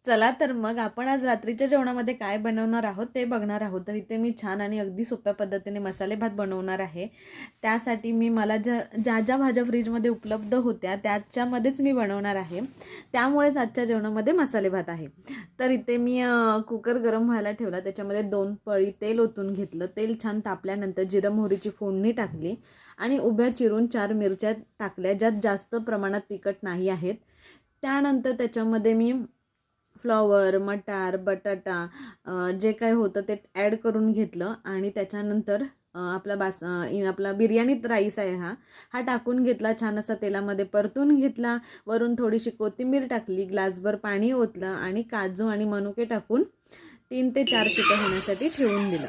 चला तर मग आपण आज रात्रीच्या जेवणामध्ये काय बनवणार आहोत ते बघणार आहोत. तर इथे मी छान आणि अगदी सोप्या पद्धतीने मसाले भात बनवणार आहे. त्यासाठी मला ज्या ज्या भाज्या फ्रीजमध्ये उपलब्ध होत्या त्याच्यामध्येच मी बनवणार आहे. त्यामुळेच आजच्या जेवणामध्ये मसाले भात आहे. तर इथे मी कुकर गरम व्हायला ठेवला, त्याच्यामध्ये 2 पळी तेल ओतून घेतलं. तेल छान तापल्यानंतर जिरं मोहरीची फोडणी टाकली आणि उभ्या चिरून 4 मिरच्या टाकल्या, ज्यात जास्त प्रमाणात तिखट नाही आहेत. त्यानंतर त्याच्यामध्ये मी फ्लॉवर, मटार, बटाटा जे काही होतं ते ॲड करून घेतलं आणि त्याच्यानंतर आपला बिर्याणी राईस आहे हा टाकून घेतला. छान असा तेलामध्ये परतून घेतला. वरून थोडीशी कोथिंबीर टाकली, ग्लासभर पाणी ओतलं आणि काजू आणि मनुके टाकून 3 ते 4 शिट्या होण्यासाठी ठेवून दिलं.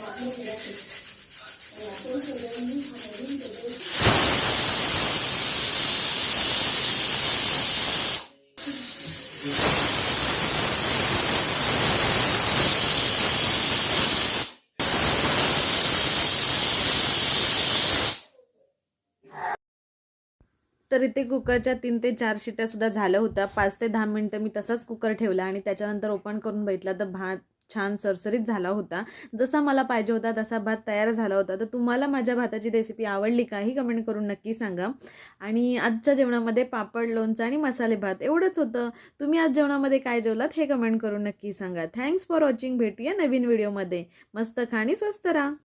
तर इथे कुकरच्या 3 ते 4 शिट्यासुद्धा झाल्या होत्या. 5 ते 10 मिनटं मी तसाच कुकर ठेवला आणि त्याच्यानंतर ओपन करून बघितला तर भात छान सरसरीत झाला होता. जसा मला पाहिजे होता तसा भात तयार झाला होता. तर तुम्हाला माझ्या भाताची रेसिपी आवडली का ही कमेंट करून नक्की सांगा. आणि आजच्या जेवणामध्ये पापड, लोणचं आणि मसाले भात एवढंच होतं. तुम्ही आज जेवणामध्ये काय जेवलात हे कमेंट करून नक्की सांगा. Thanks for watching. भेटूया नवीन व्हिडिओमध्ये. मस्त खा आणि स्वस्त राहा.